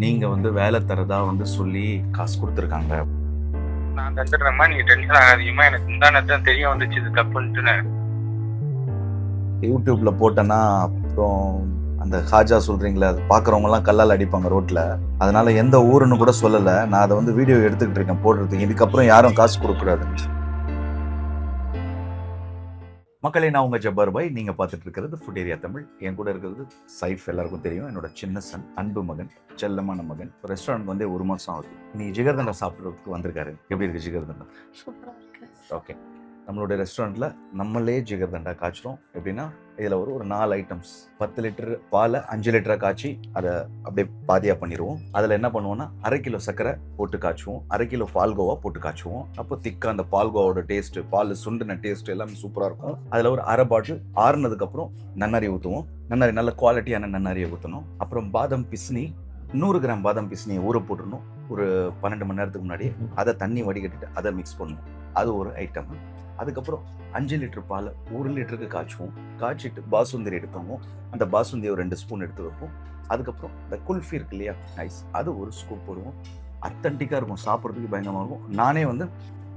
நீங்க வந்து வேலை தரதா வந்து சொல்லி காசு கொடுத்துருக்காங்க. நான் தந்துடுறேம்மா, நீங்க டென்ஷன் ஆகாதீங்கம்மா. எனக்கு முந்தானத்தான் தெரிய வந்துச்சு இது தப்புன்ட்டுன்னு. யூடியூப்ல போட்டேன்னா அப்புறம் அந்த ஹாஜா சொல்றீங்களே, அது பார்க்குறவங்க எல்லாம் கல்லால் அடிப்பாங்க ரோட்ல. அதனால எந்த ஊருன்னு கூட சொல்லல. நான் அதை வந்து வீடியோ எடுத்துக்கிட்டு இருக்கேன் போடுறதுக்கு. இதுக்கப்புறம் யாரும் காசு கொடுக்க கூடாது. மக்களே, நான் உங்க ஜப்பார் பாய். நீங்க பார்த்துட்டு இருக்கிறது ஃபுட் ஏரியா தமிழ். என் கூட இருக்கிறது சைஃப், எல்லாருக்கும் தெரியும், என்னோட சின்ன சன், அன்பு மகன், செல்லமான மகன். ரெஸ்டாரண்ட் வந்து 1 மாசம் ஆகுது. நீ ஜிகர்தண்டா சாப்பிட்றதுக்கு வந்திருக்காரு. எப்படி இருக்கு ஜிகர்தண்டா? சூப்பரா இருக்கு. ஓகே, நம்மளுடைய ரெஸ்டாரண்ட்டில் நம்மளே ஜிகர்தண்டா காய்ச்சிரும். எப்படின்னா இதில் ஒரு 4 ஐட்டம்ஸ். 10 லிட்டர் பாலை 5 லிட்டராக காய்ச்சி அதை அப்படியே பாதியாக பண்ணிடுவோம். அதில் என்ன பண்ணுவோம்னா 1/2 கிலோ சர்க்கரை போட்டு காய்ச்சுவோம், 1/2 கிலோ பால்கோவா போட்டு காய்ச்சுவோம். அப்போ திக்காக அந்த பால்கோவோட டேஸ்ட்டு, பால் சுண்டுன டேஸ்ட் எல்லாமே சூப்பராக இருக்கும். அதில் ஒரு 1/2 பாட்டில் ஆறுனதுக்கப்புறம் நன்னாரி ஊற்றுவோம். நன்னாரி நல்ல குவாலிட்டியான நன்னாரியை ஊற்றணும். அப்புறம் பாதாம் பிஸ்னி, 100 கிராம் பாதாம் பிஸ்னியை ஊற போட்டுடணும். ஒரு 12 மணி நேரத்துக்கு முன்னாடி அதை தண்ணி வடிகட்டிட்டு அதை மிக்ஸ் பண்ணுவோம். அது ஒரு ஐட்டம். அதுக்கப்புறம் 5 லிட்டர் பாலை 1 லிட்டருக்கு காய்ச்சுவோம். காய்ச்சிட்டு பாசுந்தரி எடுப்போம். அந்த பாசுந்தியை ஒரு 2 ஸ்பூன் எடுத்து வைப்போம். அதுக்கப்புறம் இந்த குல்ஃபி இருக்கு இல்லையா, ஐஸ், அது ஒரு ஸ்கூப் போடுவோம். அத்தன்டிக்காக இருக்கும், சாப்பிட்றதுக்கு பயங்கரமாக இருக்கும். நானே வந்து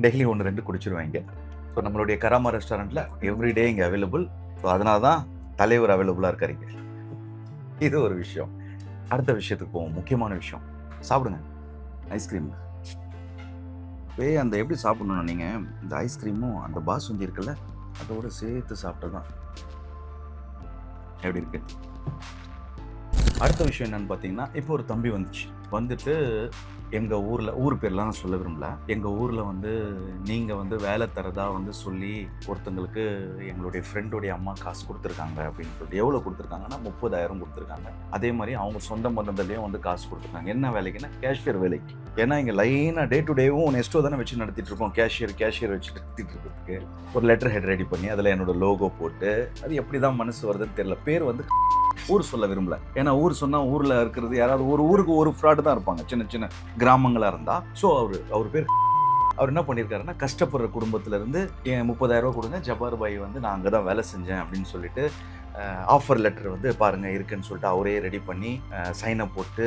டெய்லி 1-2 குடிச்சிருவேன் இங்கே. ஸோ நம்மளுடைய கராமா ரெஸ்டாரண்ட்டில் எவ்ரிடே இங்கே அவைலபிள். ஸோ அதனால தான் தலைவர் அவைலபிளாக இருக்காரு இங்கே. இது ஒரு விஷயம். அடுத்த விஷயத்துக்கு போவோம். முக்கியமான விஷயம், சாப்பிடுங்க ஐஸ்கிரீம். அந்த எப்படி சாப்பிடணும்னா, நீங்கள் இந்த ஐஸ்கிரீமும் அந்த பாசுந்தி இருக்குல்ல, அதோடு சேர்த்து சாப்பிட்டா தான் எப்படி இருக்கு. அடுத்த விஷயம் என்னன்னு பார்த்தீங்கன்னா, இப்போ ஒரு தம்பி வந்துட்டு எங்கள் ஊரில், ஊர் பேர்லாம் நான் சொல்ல விரும்பல, எங்கள் ஊரில் வந்து நீங்கள் வந்து வேலை தரதா வந்து சொல்லி ஒருத்தங்களுக்கு எங்களுடைய ஃப்ரெண்டுடைய அம்மா காசு கொடுத்துருக்காங்க அப்படின்னு சொல்லிட்டு. எவ்வளோ கொடுத்துருக்காங்கன்னா 30,000 கொடுத்துருக்காங்க. அதே மாதிரி அவங்க சொந்த பந்தத்துலேயும் வந்து காசு கொடுத்துருக்காங்க. என்ன வேலைக்குன்னா கேஷியர் வேலைக்கு. ஏன்னா இங்கே லைனாக டே டு டேவும் நெஸ்ட்டோ தானே வச்சு நடத்திட்டு இருக்கோம். கேஷியர் வச்சு நடத்திட்டு இருக்கிறதுக்கு ஒரு லெட்டர் ஹெட் ரெடி பண்ணி அதில் என்னோட லோகோ போட்டு, அது எப்படி தான் மனசு வருதுன்னு தெரியல. பேர் வந்து ஊர் சொல்ல விரும்பல. ஏன்னா ஊர் சொன்னா ஊர்ல இருக்கிறது யாராவது ஒரு ஊருக்கு ஒரு ஃப்ராடு தான் இருப்பாங்க, சின்ன சின்ன கிராமங்களா இருந்தா. ஸோ அவர் பேர், அவர் என்ன பண்ணியிருக்காருன்னா, கஷ்டப்படுற குடும்பத்துல இருந்து 30,000 கொடுங்க, ஜப்பார் பாய் வந்து நான் அங்கே தான் வேலை செஞ்சேன் அப்படின்னு சொல்லிட்டு ஆஃபர் லெட்டர் வந்து பாருங்க இருக்குன்னு சொல்லிட்டு அவரே ரெடி பண்ணி சைனை போட்டு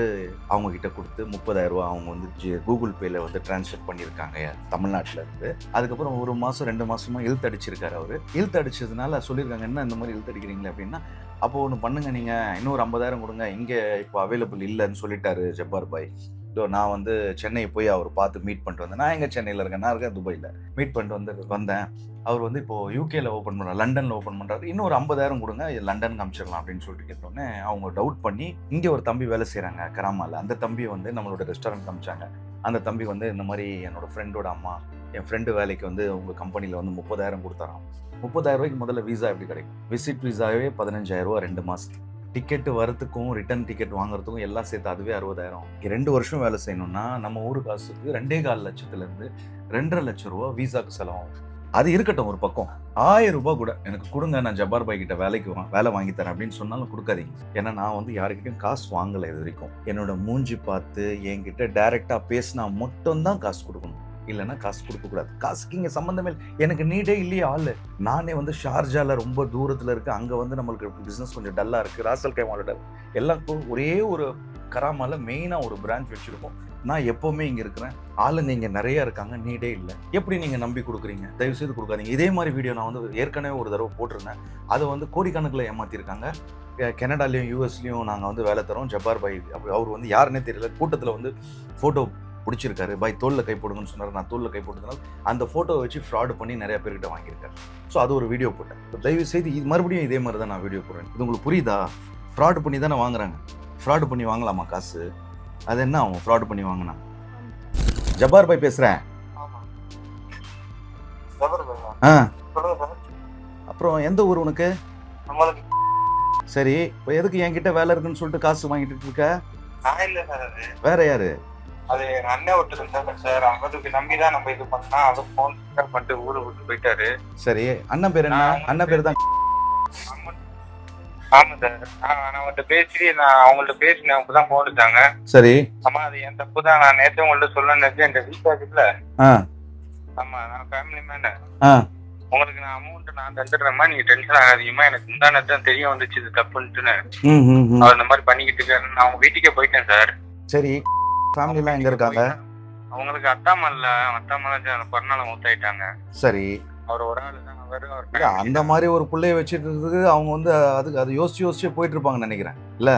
அவங்க கிட்ட கொடுத்து 30,000 அவங்க வந்து கூகுள் பேல வந்து டிரான்ஸ்ஃபர் பண்ணியிருக்காங்க தமிழ்நாட்டில் இருந்து. அதுக்கப்புறம் 1 மாதம் 2 மாசமா இழுத்து அடிச்சிருக்காரு. அவர் இழுத்து அடிச்சதுனால சொல்லியிருக்காங்க, என்ன இந்த மாதிரி இழுத்து அடிக்கிறீங்களே அப்படின்னா, அப்போ ஒன்று பண்ணுங்க, நீங்கள் இன்னொரு 50,000 கொடுங்க, இங்கே இப்போ அவைலபிள் இல்லைன்னு சொல்லிட்டாரு ஜப்பார் பாய். ஸோ நான் வந்து சென்னை போய் அவர் பார்த்து மீட் பண்ணிட்டு வந்தேன். நான் எங்கே சென்னையில் இருக்கேன், நான் இருக்கேன் துபாயில். மீட் பண்ணிட்டு வந்தேன். அவர் வந்து இப்போ யூகேல ஓப்பன் பண்ணுறாரு, லண்டனில் ஓப்பன் பண்ணுறாரு. இன்னொரு 50,000 கொடுங்க, லண்டனுக்கு அனுப்பிச்சிடலாம் அப்படின்னு சொல்லிட்டு கேட்டோன்னே அவங்க டவுட் பண்ணி, இங்கே ஒரு தம்பி வேலை செய்கிறாங்க கராமாவில், அந்த தம்பியை வந்து நம்மளோட ரெஸ்டாரண்ட் காமிச்சாங்க. அந்த தம்பி வந்து இந்த மாதிரி என்னோட ஃப்ரெண்டோட அம்மா, என் ஃப்ரெண்டு வேலைக்கு வந்து உங்கள் கம்பெனியில் வந்து 30,000 கொடுத்தாராம். 30,000 முதல்ல வீசா எப்படி கிடைக்கும்? விசிட் வீசாவே 15,000 2 மாதத்துக்கு. டிக்கெட்டு வரத்துக்கும் ரிட்டர்ன் டிக்கெட் வாங்குறதுக்கும் எல்லாம் சேர்த்து அதுவே 60,000. 2 வருஷம் வேலை செய்யணும்னா நம்ம ஊர் காசுக்கு 2.25 லட்சத்துலேருந்து 2.5 லட்சம் ரூபா வீசாக்கு செலவாகும். அது இருக்கட்டும் ஒரு பக்கம். 1000 ரூபாய் கூட எனக்கு கொடுங்க, நான் ஜப்பார் பாய் கிட்ட வேலை வாங்கி தரேன் அப்படின்னு சொன்னாலும் கொடுக்காதீங்க. ஏன்னா நான் வந்து யாருக்கிட்டையும் காசு வாங்கலை இது வரைக்கும். என்னோட மூஞ்சி பார்த்து என்கிட்ட டைரக்டா பேசினா மட்டும்தான் காசு கொடுக்கணும், இல்லைன்னா காசு கொடுக்கக்கூடாது. காசுக்கு இங்கே சம்மந்தமே இல்லை. எனக்கு நீடே இல்லையே ஆள். நானே வந்து ஷார்ஜாவில் ரொம்ப தூரத்தில் இருக்குது. அங்கே வந்து நம்மளுக்கு பிஸ்னஸ் கொஞ்சம் டல்லாக இருக்குது. ராசல் கைமாவோட எல்லாம் ஒரே ஒரு கராமாவில் மெயினாக ஒரு பிரான்ச் வச்சுருக்கோம். நான் எப்போவுமே இங்கே இருக்கிறேன், ஆளுங்க இங்கே நிறைய இருக்காங்க, நீடே இல்லை. எப்படி நீங்கள் நம்பி கொடுக்குறீங்க? தயவுசெய்து கொடுக்காதீங்க. இதே மாதிரி வீடியோ நான் வந்து ஏற்கனவே ஒரு தடவை போட்டிருந்தேன். அதை வந்து கோடிக்கணக்கில் ஏமாற்றிருக்காங்க. கனடாலையும் யூஎஸ்லையும் நாங்கள் வந்து வேலை தரோம். ஜப்பார் பாய் அவர் வந்து யாருன்னே தெரியல, கூட்டத்தில் வந்து ஃபோட்டோ பிடிச்சிருக்காரு. பாய் தோளில் கை போடுங்கன்னு சொன்னார். நான் தோளில் கை போட்டதுனால அந்த ஃபோட்டோவை வச்சு ஃப்ராடு பண்ணி நிறைய பேர்கிட்ட வாங்கியிருக்காரு. ஸோ அது ஒரு வீடியோ போட்டேன். தயவு செய்து மறுபடியும் இதே மாதிரி தான் நான் வீடியோ போடுறேன். இது உங்களுக்கு புரியுதா? ஃப்ராடு பண்ணி தானே வாங்குறாங்க. ஃப்ராடு பண்ணி வாங்கலாமா காசு? அது என்ன ஆகும் ஃப்ராடு பண்ணி வாங்கினா? ஜப்பார் பாய் பேசுகிறேன். அப்புறம் எந்த ஊர் உனக்கு? சரி, இப்போ எதுக்கு என்கிட்ட வேலை இருக்குன்னு சொல்லிட்டு காசு வாங்கிட்டு இருக்க? வேற யாரு? அது எங்க அண்ணன் ஒருத்தர் இருந்தாங்க சார், அவருக்கு நம்பிதான் நம்ம இது பண்ணா, அவர் போன் பண்ணிட்டு ஊரை விட்டு போயிட்டாரு. சரி, அண்ணன் பேர் என்ன? அண்ணன் பேர் தான். ஆமா சார், நான் அவங்கள்ட்ட பேசி அவங்கள்ட்ட பேசினேன், அவங்க தான் போன் எடுத்தாங்க. சரி. ஆமா, அது என் தப்பு தான். நான் நேற்று உங்கள்ட்ட சொல்லணும்னு என் ரீசார்ஜ் இல்ல. ஆமா, நான் ஃபேமிலி மேனு. உங்களுக்கு நான் அமௌண்ட் நான் தந்துடுறேம்மா, நீங்க டென்ஷன் ஆகாதீங்கம்மா. எனக்கு முந்தானத்தான் தெரிய வந்துச்சு இது தப்புன்ட்டுன்னு. அவர் இந்த மாதிரி பண்ணிக்கிட்டு இருக்காரு. நான் அவங்க வீட்டுக்கே போயிட்டேன் சார். சரி, ஃபேமிலிலாம் எங்க இருக்காங்க? அவங்களுக்கு அத்தாமல்ல பிறநாள் மூத்தாயிட்டாங்க. சரி, அவர் ஒரு ஆளு தான். இல்ல அந்த மாதிரி ஒரு பிள்ளைய வச்சுட்டு இருக்கிறதுக்கு அவங்க வந்து அதுக்கு அது யோசிச்சு போயிட்டு இருப்பாங்கன்னு நினைக்கிறேன். இல்ல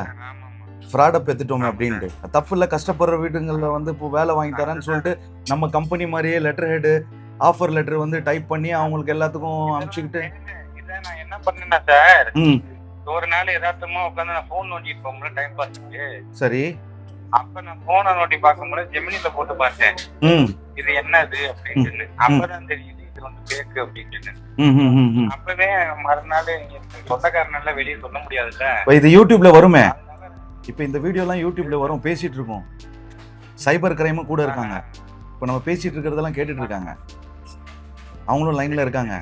ஃப்ராட பெத்துட்டோமே அப்படின்ட்டு. தப்பு இல்லை, கஷ்டப்படுற வீடுங்களில் வந்து இப்போ வேலை வாங்கி தரேன்னு சொல்லிட்டு நம்ம கம்பெனி மாதிரியே லெட்டர் ஹெடு ஆஃபர் லெட்டர் வந்து டைப் பண்ணி அவங்களுக்கு எல்லாத்துக்கும் அனுப்பிச்சுக்கிட்டு. இதை நான் என்ன பண்ணேன்னா சார், ஒரு நாள் எதார்த்தமா உட்காந்து நான் போன் நோண்டிட்டு போகும்போது டைம் பாத்துக்கு. சரி, அப்ப நான் போனை நோண்டி பார்க்கும்போது ஜெமினில போட்டு பார்த்தேன் இது என்னது அப்படின்னு. அப்பதான் தெரியுது இது வந்து பேக்கு அப்படின்னு. அப்பவே மறுநாள் சொந்தக்காரனால வெளியே சொல்ல முடியாதுல்ல. இது யூடியூப்ல வருமே. இப்ப இந்த வீடியோ எல்லாம் யூடியூப்ல வரும், பேசிட்டு இருக்கோம். சைபர் கிரைமும் கூட இருக்காங்க. இப்ப நம்ம பேசிட்டு இருக்கிறதெல்லாம் கேட்டுட்டு இருக்காங்க. அவங்களும் லைன்ல இருக்காங்க.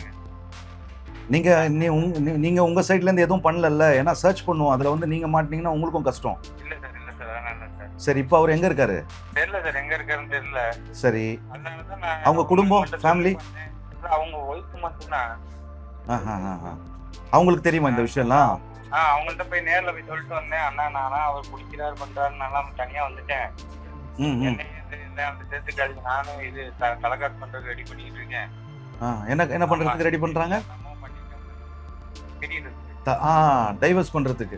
நீங்க உங்க சைட்ல இருந்து எதுவும் பண்ணல. ஏன்னா சர்ச் பண்ணுவோம், அதுல வந்து நீங்க மாட்டீங்கன்னா உங்களுக்கும் கஷ்டம். சரி, இப்போ அவர் எங்க இருக்காரு? தெரியல சார், எங்க இருக்காருன்னு தெரியல. சரி, அவங்க குடும்பம் ஃபேமிலி அவங்க ஒய்ஃப் மட்டும்தான். அவங்களுக்கு தெரியுமா இந்த விஷயம்லாம்? அவங்கள்ட்ட போய் நேர்ல போய் சொல்லிட்டு வந்தேன். அண்ணா நானா அவர் குடிக்கிறாரு பண்றாரு, நல்லா தனியா வந்துட்டேன். சேர்த்துக்காது நானும் இது தலைக்காட்டு பண்றதுக்கு ரெடி பண்ணிட்டு இருக்கேன். என்ன பண்றதுக்கு ரெடி பண்றாங்க? டைவர்ஸ் பண்றதுக்கு.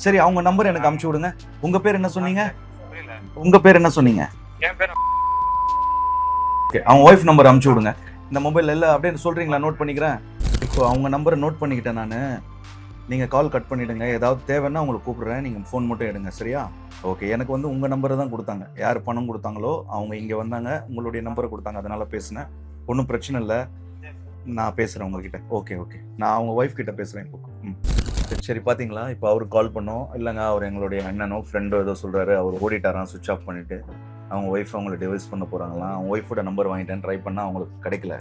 சரி, அவங்க நம்பர் எனக்கு அனுப்பிச்சு விடுங்க. உங்க பேர் என்ன சொன்னீங்க? உங்க பேர் என்ன சொன்னீங்க? அவங்க ஒய்ஃப் நம்பர் அனுப்பிச்சு விடுங்க. இந்த மொபைல் எல்லாம் அப்படியே சொல்றீங்களா? நோட் பண்ணிக்கிறேன். இப்போ அவங்க நம்பரை நோட் பண்ணிக்கிட்டேன் நான். நீங்கள் கால் கட் பண்ணிவிடுங்க. ஏதாவது தேவைன்னா உங்களுக்கு கூப்பிட்றேன், நீங்கள் ஃபோன் மட்டும் எடுங்க. சரியா? ஓகே. எனக்கு வந்து உங்கள் நம்பரை தான் கொடுத்தாங்க. யார் பணம் கொடுத்தாங்களோ அவங்க இங்கே வந்தாங்க, உங்களுடைய நம்பரை கொடுத்தாங்க. அதனால் பேசினேன். ஒன்றும் பிரச்சனை இல்லை, நான் பேசுகிறேன் உங்ககிட்ட. ஓகே, நான் அவங்க ஒய்ஃப் கிட்ட பேசுகிறேன் இப்போ. சரி, பார்த்தீங்களா? இப்போ அவருக்கு கால் பண்ணோம். இல்லைங்க, அவர் எங்களுடைய அண்ணனோ ஃப்ரெண்டோ ஏதோ சொல்கிறாரு. அவர் ஓடிட்டாராம், சுவிட்ச் ஆஃப் பண்ணிவிட்டு. அவங்க ஒய்ஃப் அவங்கள டிவைஸ் பண்ண போகிறாங்களாம். அவங்க ஒய்ஃபோட நம்பர் வாங்கிட்டேன், ட்ரை பண்ணால் அவங்களுக்கு கிடைக்கல.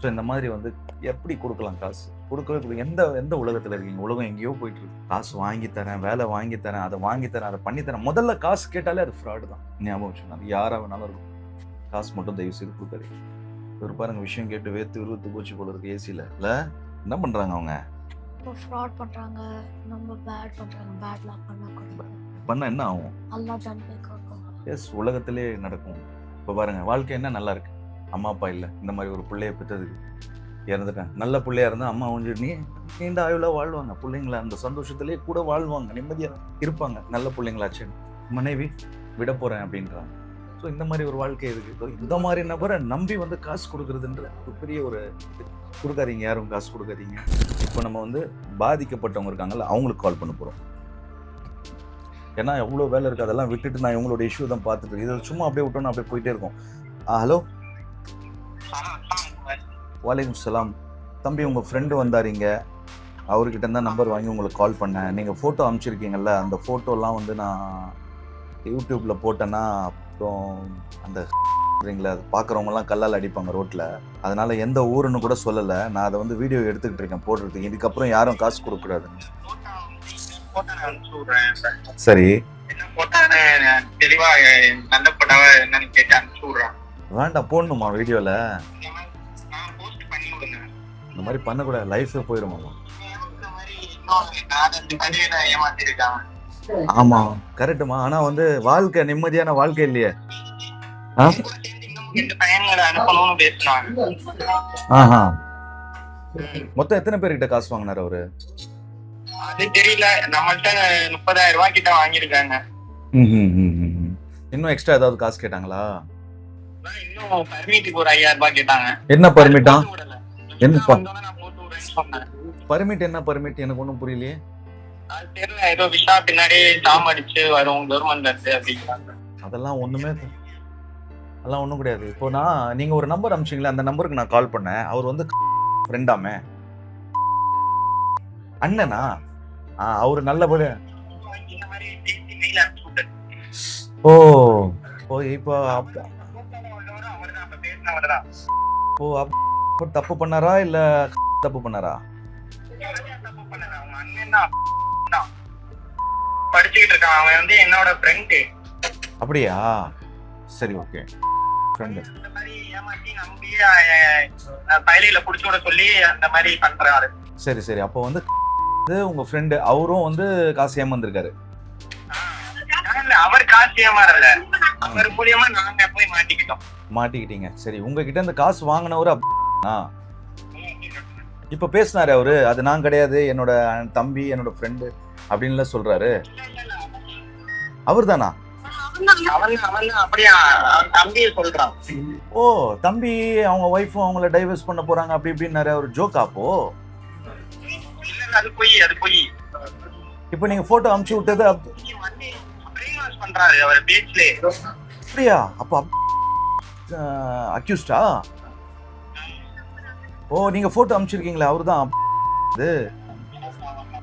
ஸோ இந்த மாதிரி வந்து எப்படி கொடுக்கலாம் காசு? கொடுக்கறது எந்த உலகத்தில் இருக்கீங்க? உலகம் எங்கேயோ போயிட்டு இருக்கு. காசு வாங்கித்தரேன், வேலை வாங்கித்தரேன், அதை வாங்கித்தரேன், அதை பண்ணித்தரேன். முதல்ல காசு கேட்டாலே அது ஃப்ராடு தான். ஞாபகம் வச்சுக்கணும். அது யாராக வேணாலும் இருக்கும். காசு மட்டும் தயவு செய்து கொடுக்காது. ஒரு பாருங்க, விஷயம் கேட்டு வேத்து விருத்து போச்சு போல இருக்கு ஏசியில். இல்லை, என்ன பண்ணுறாங்க அவங்க? ஃப்ராட் பண்றாங்க, நம்ம பேட் பண்றாங்க. பேட்லாம் பண்ண என்ன ஆகும்? எஸ், உலகத்திலே நடக்கும். இப்போ பாருங்க, வாழ்க்கை என்ன நல்லா இருக்கு. அம்மா அப்பா இல்லை, இந்த மாதிரி ஒரு பிள்ளைய பெற்றதுக்கு இறந்துட்டேன். நல்ல பிள்ளையா இருந்தால் அம்மா கொஞ்சம் நீண்ட ஆயுளாக வாழ்வாங்க. பிள்ளைங்கள அந்த சந்தோஷத்துலேயே கூட வாழ்வாங்க, நிம்மதியாக இருப்பாங்க. நல்ல பிள்ளைங்களாச்சு. மனைவி விட போகிறேன் அப்படின்றாங்க. ஸோ இந்த மாதிரி ஒரு வாழ்க்கை இருக்குது. இந்த மாதிரி நபரை நம்பி வந்து காசு கொடுக்குறதுன்ற ஒரு பெரிய ஒரு கொடுக்காதீங்க. யாரும் காசு கொடுக்காதீங்க. இப்போ நம்ம வந்து பாதிக்கப்பட்டவங்க இருக்காங்கல்ல, அவங்களுக்கு கால் பண்ண போகிறோம். ஏன்னா எவ்வளோ வேலை இருக்குது, அதெல்லாம் விட்டுட்டு நான் இவங்களோட இஷ்யூ தான் பார்த்துட்டு இதை சும்மா அப்படியே விட்டோன்னு அப்படியே போயிட்டே இருக்கோம். ஹலோ, வலைக்கும் சலாம். தம்பி, உங்கள் ஃப்ரெண்டு வந்தாரிங்க, அவர்கிட்ட தான் நம்பர் வாங்கி உங்களுக்கு கால் பண்ணேன். நீங்கள் ஃபோட்டோ அனுப்பிச்சிருக்கீங்கல்ல, அந்த ஃபோட்டோலாம் வந்து நான் யூடியூப்பில் போட்டேன்னா அப்புறம் அந்த அது பார்க்குறவங்கலாம் கல்லால் அடிப்பாங்க ரோட்டில். அதனால் எந்த ஊருன்னு கூட சொல்லலை. நான் அதை வந்து வீடியோ எடுத்துக்கிட்டு இருக்கேன் போடுறதுக்கு. இதுக்கப்புறம் யாரும் காசு கொடுக்கக்கூடாது. சரி, வேண்டாம், போடணுமா வீடியோவில்? இந்த மாதிரி பண்ணக்கூடாது, லைஃபே போயிடுமா? ஆமா, கரெக்டுமா. ஆனா வந்து வாழ்க்கை நிம்மதியான வாழ்க்கை இல்லையே. மொத்தம் எத்தனை பேர்கிட்ட காசு வாங்கினாரு அவரு? அது தெரியல. நம்மள்ட்ட 30,000 ரூபாய் கிட்ட வாங்கிருக்காங்க. இன்னும் எக்ஸ்ட்ரா ஏதாவது காசு கேட்டாங்களா? இன்னும் பர்மிட்டுக்கு ஒரு 5,000 ரூபாய் கேட்டாங்க. என்ன பர்மிட்டா? என்ன பர்மிட்? என்ன பர்மிட்? எனக்கு ஒன்றும் புரியலையே. அது தெரியல, ஏதோ விசா பின்னாடி டாம் அடிச்சு வரும் கவர்மெண்ட்ல இருந்து அப்படிங்கிறாங்க. அதெல்லாம் ஒன்றும் கிடையாது. இப்போ நீங்க ஒரு நம்பர் அனுப்பிச்சிங்களா, அந்த நம்பருக்கு நான் கால் பண்ணேன். அவர் வந்து ஃப்ரெண்டாமே அண்ணனா? அவரு நல்லபடியா இப்போ தப்பு பண்ணாரா இல்ல தப்பு பண்ணாரா? படிச்சுக்கிட்டு இருக்கான். அவன் வந்து என்னோட ஃப்ரெண்ட். அப்படியா? சரி, ஓகே. ஃப்ரெண்ட் இந்த மாதிரி ஏமாத்தி நம்பி பைலில புடிச்சு விட சொல்லி அந்த மாதிரி பண்றாரு. சரி. அப்போ வந்து உங்க ஃப்ரெண்ட் அவரும் வந்து காசு ஏமாந்துருக்காரு. அவர் காசு ஏமாறல, அவர் மூலியமா நாங்க போய் மாட்டிக்கிட்டீங்க. சரி, உங்ககிட்ட இந்த காசு வாங்கினவரு இப்ப பேசினாரு அவரு, அது நான் கிடையாது, என்னோட தம்பி, என்னோட ஃப்ரெண்டு அப்படின்னு சொல்றாரு. அவர் தானா? ஓ, தம்பி அவங்க ஒய்ஃபும் அவங்கள டைவர்ஸ் பண்ண போறாங்க அப்படி இப்படின்னாரு. அவர் ஜோக்கா? அப்போ இப்ப நீங்க போட்டோ அனுப்பிச்சு விட்டது அப்படியா? அப்ப அக்யூஸ்டா? ஓ, நீங்க போட்டோ அனுப்பிச்சிருக்கீங்களா? அவருதான்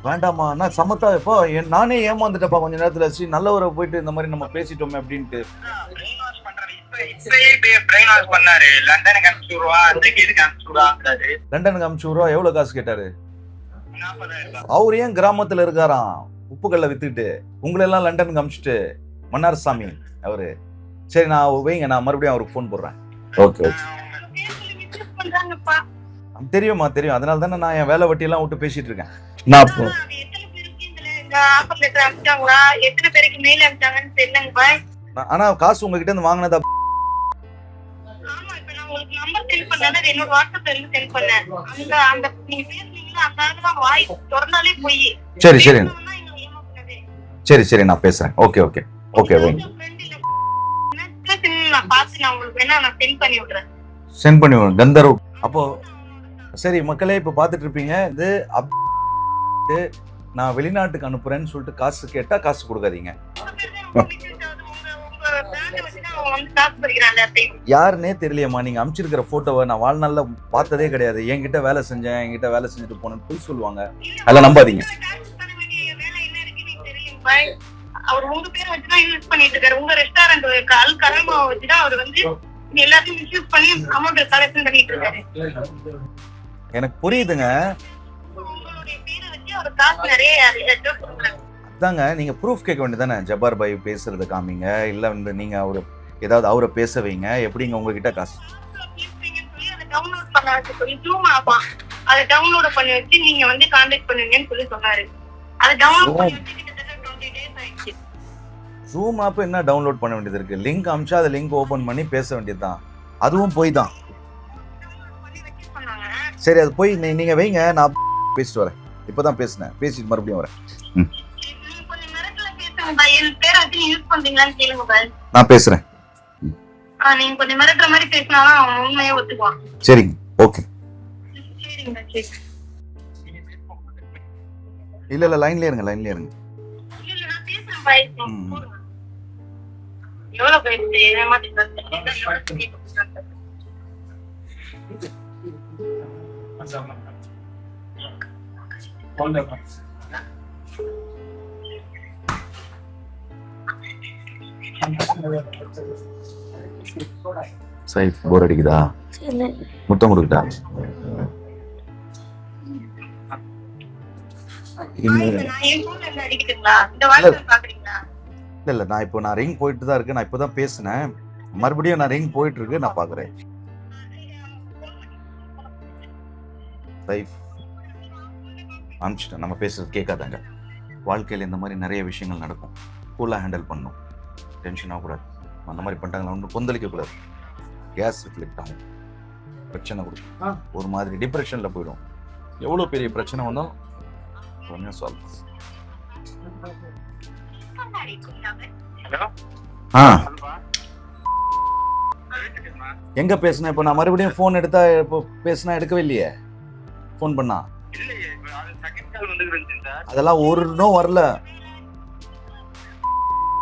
வேண்டாமா? நான் சமத்தா இப்போ நானே ஏமாந்துட்டப்பா கொஞ்ச நேரத்துல. நல்லவரை போயிட்டு இந்த மாதிரி நம்ம பேசிட்டோமே அப்படின்ட்டு லண்டனுக்கு அனுப்பிச்சு ரூபா. எவ்வளவு காசு கேட்டாரு? அவரு ஏன் கிராமத்துல இருக்காராம் உப்புக்கல்ல வித்துக்கிட்டு, உங்களை எல்லாம் லண்டனுக்கு அனுப்பிச்சிட்டு மன்னார்சாமி அவரு. சரி, நான் வைங்க, நான் மறுபடியும் அவருக்கு போன் போடுறேன். ஓகே ஓகே, தெரியுமா? தெரியும். அதனால தானே நான் என் வேலை வட்டி எல்லாம் விட்டு பேசிட்டு இருக்கேன். நான் ஆனா காசு உங்ககிட்ட இருந்து வாங்கினதா? சரி சரி சரி சரி, நான் பேசுறேன். ஓகே ஓகே ஓகே, சென்ட் பண்ணி விடுறேன். கந்தர்வ். அப்போ சரி மக்களே, இப்ப பாத்துட்டு இருப்பீங்க. இது நான் வெளிநாட்டுக்கு அனுப்புறேன்னு சொல்லிட்டு காசு கேட்டா காசு கொடுக்காதீங்க. யாருன்னே தெரியலையம்மா. நீங்க அனுப்பிச்சிருக்கிற போட்டோவை நான் வாழ்நாள்ல பார்த்ததே கிடையாது. என்கிட்ட வேலை செஞ்சேன், என்கிட்ட வேலை செஞ்சுட்டு போனேன்னு போய் சொல்லுவாங்க. அதெல்லாம் நம்பாதீங்க. அவர் உங்க பேரை வச்சுதான் யூஸ் பண்ணிட்டு இருக்காரு. உங்க ரெஸ்டாரண்ட் கரமா வச்சுதான் அவர் வந்து எல்லாத்தையும் மிஸ்யூஸ் பண்ணி அமௌண்ட் கலெக்ஷன் பண்ணிட்டு இருக்காரு. எனக்கு புரியுதுங்க. அதாங்க, நீங்க ப்ரூஃப் கேட்க வேண்டியதானே? ஜப்பார் பாய் பேசுறத காமிங்க, இல்ல வந்து நீங்க அவரு ஏதாவது அவரை பேச வைங்க. எப்படிங்க உங்ககிட்ட காசு டவுன்லோட் பண்ண வச்சு ஜூம் ஆப் அதை டவுன்லோட் பண்ணி வச்சு நீங்க வந்து கான்டாக்ட் பண்ணுங்கன்னு சொல்லி சொன்னாரு. அதை டவுன்லோட் பண்ணி வச்சு கிட்டத்தட்ட 20 days ஆயிடுச்சு. ஜூம் ஆப் என்ன டவுன்லோட் பண்ண வேண்டியது இருக்கு? லிங்க் அனுப்பிச்சா அதை லிங்க் ஓபன் பண்ணி பேச வேண்டியதுதான். அதுவும் போய் தான். சரி, அது போய் நீங்க வைங்க, நான் பேசிட்டு வரேன். இப்பதான் பேசினேன், பேசிட்டு மறுபடியும் வரேன். நான் பேசுறேன். நீங்க கொஞ்சம் மிரட்டுற மாதிரி பேசினாலும் உண்மையே ஒத்துக்குவான். சரிங்க, ஓகே. இல்ல இல்ல, லைன்ல இருங்க, லைன்ல இருங்க. எவ்வளவு பேசி ஏமாத்தி சைஃப் போர் அடிக்குதா? முத்தம் கொடுக்குதா? இல்ல, நான் இப்போ ரிங் போயிட்டு தான் இருக்கு. நான் இப்பதான் பேசினேன், மறுபடியும் நான் ரிங் போயிட்டு இருக்கு, நான் பாக்குறேன். சைஃப் அனுப்பிச்சிட்டேன். நம்ம பேசுறது கேட்காதாங்க. வாழ்க்கையில் இந்த மாதிரி நிறைய விஷயங்கள் நடக்கும். கூலாக ஹேண்டில் பண்ணணும், டென்ஷன் ஆகக்கூடாது. அந்த மாதிரி பண்ணிட்டாங்களா ஒன்றும் கொந்தளிக்கக்கூடாது. கேஸ் ரிஃப்ளெக்ட் ஆகும், பிரச்சனை கொடுக்கும், ஒரு மாதிரி டிப்ரெஷனில் போயிடும். எவ்வளோ பெரிய பிரச்சனை வந்தாலும் கொஞ்சம் சால்வ். எங்க பேசுனேன்? இப்போ நான் மறுபடியும் ஃபோன் எடுத்தா, இப்போ பேசினா எடுக்கவே இல்லையே. ஃபோன் பண்ணா அதெல்லாம் ஒன்றும் வரல.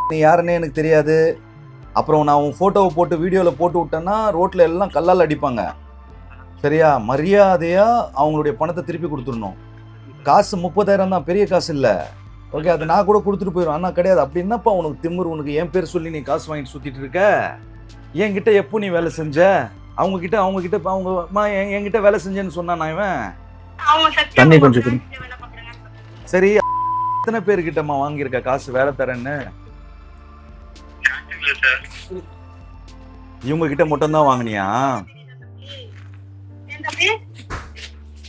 நீ யாருன்னே எனக்கு தெரியாது. அப்புறம் நான் உன் ஃபோட்டோவை போட்டு வீடியோவில் போட்டு விட்டேன்னா ரோட்டில் எல்லாம் கல்லால் அடிப்பாங்க. சரியா? மரியாதையாக அவங்களுடைய பணத்தை திருப்பி கொடுத்துடணும். காசு 30,000 தான், பெரிய காசு இல்லை. ஓகே, அதை நான் கூட கொடுத்துட்டு போயிடும். ஆனால் கிடையாது. அப்படி என்னப்பா உனக்கு திமிரு? உனக்கு என் பேர் சொல்லி நீ காசு வாங்கிட்டு சுற்றிட்டு இருக்க. என்கிட்ட எப்போ நீ வேலை செஞ்ச? அவங்ககிட்ட அவங்க என்கிட்ட வேலை செஞ்சேன்னு சொன்னா நான் இவன் தண்ணி கொஞ்சம். சரி, எத்தனை பேர்கிட்டமா வாங்கியிருக்க காசு வேலை தரேன்னு? இவங்க கிட்ட மட்டும் தான் வாங்கினியா?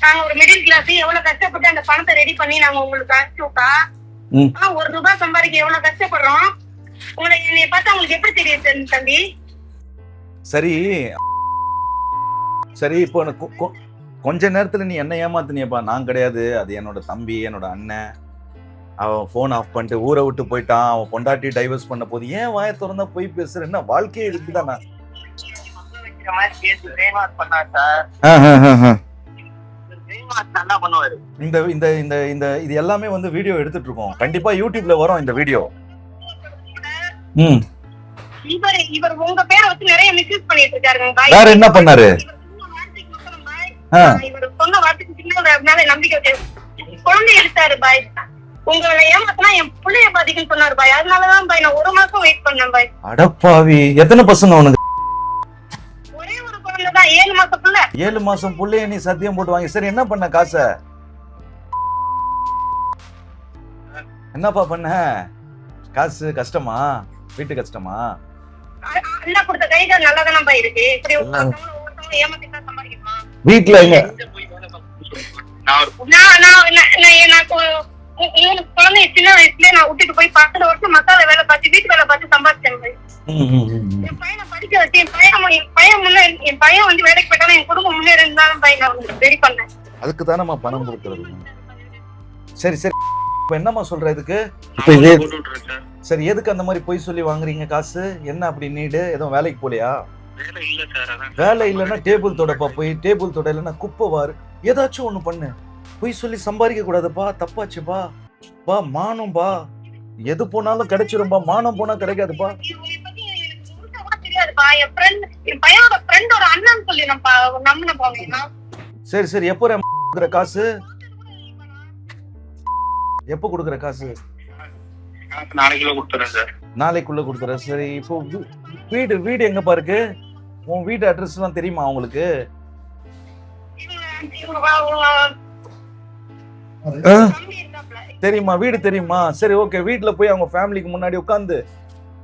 நாங்க ஒரு மிடில் கிளாஸ் எவ்வளவு கஷ்டப்பட்டு அந்த பணத்தை ரெடி பண்ணி நாங்க உங்களுக்கு அனுப்பிச்சு விட்டா, 1 ரூபாய் சம்பாதிக்க எவ்வளவு கஷ்டப்படுறோம். என்னைய பார்த்தா உங்களுக்கு எப்படி தெரியுது தம்பி? சரி சரி, இப்போ கொஞ்ச நேரத்துல நீ என்ன ஏமாத்தினியப்பா. நான் கிடையாது, அது என்னோட தம்பி, என்னோட அண்ணன். அவன் போன் ஆஃப் பண்ணிட்டு ஊரை விட்டு போயிட்டான். அவன் பொண்டாட்டி டைவர்ஸ் பண்ண போது ஏன் வாயை திறந்தா போய் பேசுற? என்ன வாழ்க்கையே இருக்குதானா? இந்த இந்த இந்த இந்த இது எல்லாமே வந்து வீடியோ எடுத்துட்டு இருக்கோம். கண்டிப்பா யூடியூப்ல வரும் இந்த வீடியோ. இவர் உங்க பேரை வச்சு நிறைய மிஸ்யூஸ் பண்ணிட்டு இருக்காருங்க. வேற என்ன பண்ணாரு? இவர் சொன்ன வார்த்தைக்கு நம்பிக்கை குழந்தை எடுத்தாரு பாய். உங்களை ஏமாத்தினா என் பிள்ளைய பாதிக்குன்னு சொன்னாரு பாய். அதனாலதான் பாய் நான் 1 மாசம் வெயிட் பண்ணேன் பாய். அடப்பாவி, எத்தனை பசங்க உனக்கு? ஒரே ஒரு குழந்தைதான், 7 மாசம் புள்ள. 7 மாசம் புள்ளைய நீ சத்தியம் போட்டு வாங்கி. சரி, என்ன பண்ண காசை? என்னப்பா பண்ண? காசு கஷ்டமா? வீட்டு கஷ்டமா? அண்ணா கொடுத்த கைதான் நல்லாதானே பாய் இருக்கு. இப்படி ஒவ்வொருத்தவங்க ஏமாத்திட்டா சம்பாதிக்கணுமா? வீட்டுல எங்க குழந்தைய சின்ன வயசுல நான் விட்டுட்டு போய் 10 வருஷம் மசாலா வேலை பார்த்து வீட்டு வேலை பார்த்து சம்பாதிச்சேன். என் பையனை படிக்க வச்சு என் பையன் வந்து வேலைக்கு போயிட்டாலும் என் குடும்பம் முன்னேறி இருந்தாலும் பையன் நான் ரெடி பண்ணேன். அதுக்கு தானே பணம் கொடுக்கறது. சரி சரி, இப்ப என்னம்மா சொல்ற இதுக்கு? சரி, எதுக்கு அந்த மாதிரி பொய் சொல்லி வாங்குறீங்க காசு? என்ன அப்படி நீடு? எதுவும் வேலைக்கு போலையா? வேலை இல்லைன்னா டேபிள் தொடப்பா. போய் டேபிள் தொட, இல்லைன்னா குப்பை வாரு, ஏதாச்சும் ஒண்ணு பண்ணு. பொய் சொல்லி சம்பாதிக்க கூடாதுப்பா, தப்பாச்சுப்பா. பா மானம் பா, எது போனாலும் கிடைச்சிரும்பா, மானம் போனா கிடைக்காதுப்பா. சரி சரி, எப்போ கொடுக்குற காசு? எப்போ கொடுக்குற காசு? நாளைக்குள்ள கொடுத்துறேன். சரி, இப்போ வீடு எங்கப்பா இருக்கு? உன் வீட்டு அட்ரஸ் எல்லாம் தெரியுமா உங்களுக்கு? தெரியுமா? வீடு தெரியுமா? சரி, ஓகே. வீட்டுல போய் அவங்க ஃபேமிலிக்கு முன்னாடி உட்காந்து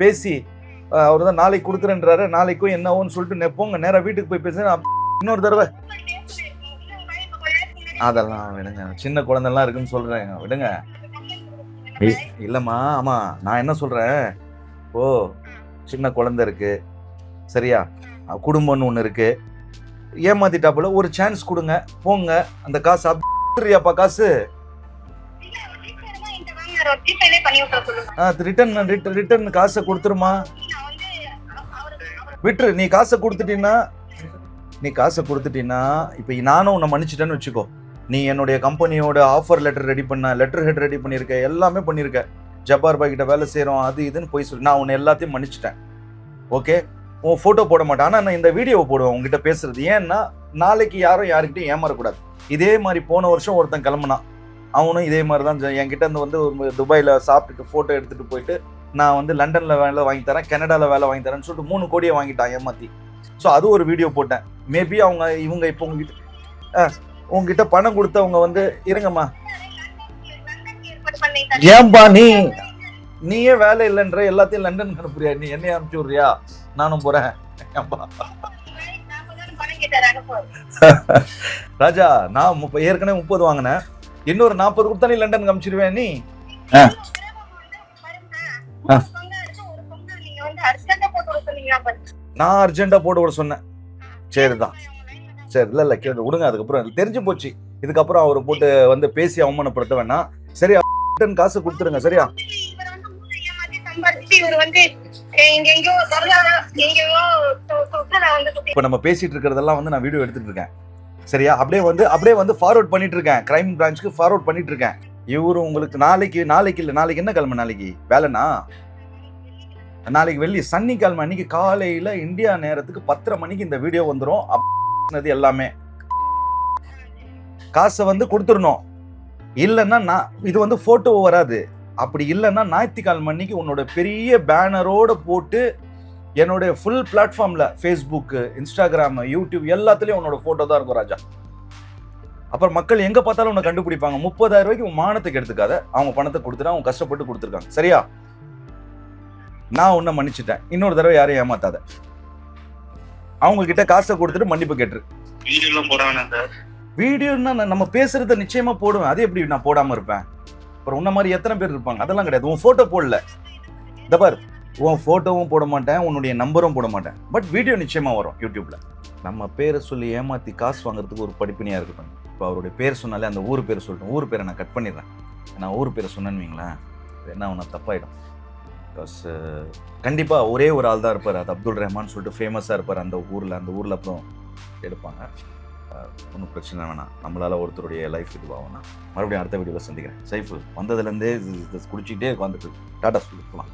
பேசி, அவர் தான் நாளைக்கு கொடுக்குறேன்றாரு, நாளைக்கும் என்னவோன்னு சொல்லிட்டு போங்க. நேரா வீட்டுக்கு போய் பேசுங்க. இன்னொரு தடவை அதெல்லாம் விடுங்க, சின்ன குழந்தைலாம் இருக்குன்னு சொல்றேன், விடுங்க. இல்லம்மா, ஆமா, நான் என்ன சொல்றேன், ஓ சின்ன குழந்தை இருக்கு, சரியா, குடும்பம்னு ஒண்ணு இருக்கு, ஏமாத்திட்டாப்புல ஒரு சான்ஸ் கொடுங்க, போங்க. அந்த காசு அப்படியாப்பா? காசு ரிட்டர்ன் காசை கொடுத்துருமா? விட்டுரு. நீ காசை கொடுத்துட்டீன்னா இப்ப நானும் உன்னை மன்னிச்சிட்டேன்னு வச்சுக்கோ. நீ என்னுடைய கம்பெனியோட ஆஃபர் லெட்டர் ரெடி பண்ண, லெட்டர் ஹெட் ரெடி பண்ணிருக்க, எல்லாமே பண்ணிருக்க. ஜப்பார் பாய் கிட்ட வேலை செய்யறோம் அது இதுன்னு போய் சொல்லி நான் உன்னை எல்லாத்தையும் மன்னிச்சிட்டேன். ஓகே, உன் போட்டோ போட மாட்டேன், ஆனா நான் இந்த வீடியோவை போடுவேன் உங்ககிட்ட பேசுறது. ஏன்னா நாளைக்கு யாருக்கிட்டையும் ஏமாறக்கூடாது. இதே மாதிரி போன வருஷம் ஒருத்தன் கிளம்புனான், அவனும் இதே மாதிரி தான் என்கிட்ட இருந்து வந்து துபாயில சாப்பிட்டுட்டு போட்டோ எடுத்துட்டு போயிட்டு, நான் வந்து லண்டன்ல வேலை வாங்கி தரேன், கனடால வேலை வாங்கி தரேன்னு சொல்லிட்டு 3 கோடியை வாங்கிட்டான் ஏமாத்தி. ஸோ அது ஒரு வீடியோ போட்டேன். மேபி இவங்க இப்போ உங்ககிட்ட பணம் கொடுத்தவங்க வந்து, இருங்கம்மா, ஏன்பா நீயே வேலை இல்லைன்ற, எல்லாத்தையும் லண்டன் அனுப்புறியா? நீ என்னைய அனுப்பிச்சு விடுறியா? நானும் போறேன். ராஜா, நான் ஏற்கனவே 30 வாங்கினேன், இன்னொரு 40 கொடுத்தா நீ லண்டன் அனுப்பிச்சிருவேன். நீ நான் அர்ஜென்டா போட்டு விட சொன்னேன். சரிதான், சரி, இல்ல கேட்டு விடுங்க. அதுக்கப்புறம் தெரிஞ்சு போச்சு, இதுக்கப்புறம் அவரை போட்டு வந்து பேசி அவமானப்படுத்த வேணாம். சரியா, காசு கொடுத்துருங்க. சரியா, இப்ப நம்ம பேசிட்டு இருக்கிறதெல்லாம் வந்து நான் வீடியோ எடுத்துட்டு இருக்கேன். சரியா, அப்படியே வந்து ஃபார்வர்ட் பண்ணிட்டு இருக்கேன், கிரைம் பிரான்ச்சுக்கு ஃபார்வர்ட் பண்ணிட்டு இருக்கேன். இவரு உங்களுக்கு நாளைக்கு இல்ல, நாளைக்கு என்ன கிழமை? நாளைக்கு வேலைனா? நாளைக்கு வெள்ளி, சனிக்கிழமை அன்னைக்கு காலையில இந்தியா நேரத்துக்கு 10:30 மணிக்கு இந்த வீடியோ வந்துடும். எல்லாமே காசை வந்து கொடுத்துடணும். இல்லைன்னா இது வந்து போட்டோ வராது. அப்படி இல்லைன்னா ஞாயிற்றுக்கிழமை அன்னைக்கு உன்னோட பெரிய பேனரோட போட்டு என்னோட ஃபுல் பிளாட்ஃபார்ம்ல, ஃபேஸ்புக், இன்ஸ்டாகிராம், யூடியூப் எல்லாத்துலயும் உன்னோட போட்டோ தான் இருக்கும் ராஜா. அப்புறம் மக்கள் எங்க பார்த்தாலும் உன்னை கண்டுபிடிப்பாங்க. 30,000 ரூபாய்க்கு உன் மானத்துக்கு எடுத்துக்காத, அவங்க பணத்தை கொடுத்துட்டு அவங்க கஷ்டப்பட்டு கொடுத்துருக்காங்க. சரியா, நான் உன்னை மன்னிச்சுட்டேன். இன்னொரு தடவை யாரையும் ஏமாத்தாத. அவங்க கிட்ட காசை கொடுத்துட்டு மன்னிப்பு கேட்டுரு. வீடியோன்னா நம்ம பேசுறத நிச்சயமா போடுவேன். அது எப்படி நான் போடாம இருப்பேன்? அப்புறம் உன்ன மாதிரி எத்தனை பேர் இருப்பாங்க? அதெல்லாம் கிடையாது. உன் போட்டோ போடல, இந்த பாரு, உன் ஃபோட்டோவும் போட மாட்டேன், உன்னுடைய நம்பரும் போட மாட்டேன். பட் வீடியோ நிச்சயமாக வரும் யூடியூப்பில். நம்ம பேரை சொல்லி ஏமாற்றி காசு வாங்குறதுக்கு ஒரு படிப்பினியாக இருக்கட்டும். இப்போ அவருடைய பேர் சொன்னாலே அந்த ஊர் பேர் சொல்லிட்டேன், ஊர் பேரை நான் கட் பண்ணிடுறேன். நான் ஊர் பேரை சொன்னேன்னு வைங்களேன், என்ன ஒன்று தப்பாயிடும். பிகாஸ் கண்டிப்பாக ஒரே ஒரு ஆள் தான் இருப்பார், அது அப்துல் ரஹ்மான் சொல்லிட்டு ஃபேமஸாக இருப்பார் அந்த ஊரில் அப்புறம் எடுப்பாங்க. ஒன்றும் பிரச்சனை வேணாம், நம்மளால் ஒருத்தருடைய லைஃப் இதுவாகும்னா. மறுபடியும் அடுத்த வீடியோவில் சந்திக்கிறேன். சைஃபு வந்ததுலேருந்தே குடிச்சிக்கிட்டே உட்காந்துட்டு டாட்டா சொல்லி போகலாம்.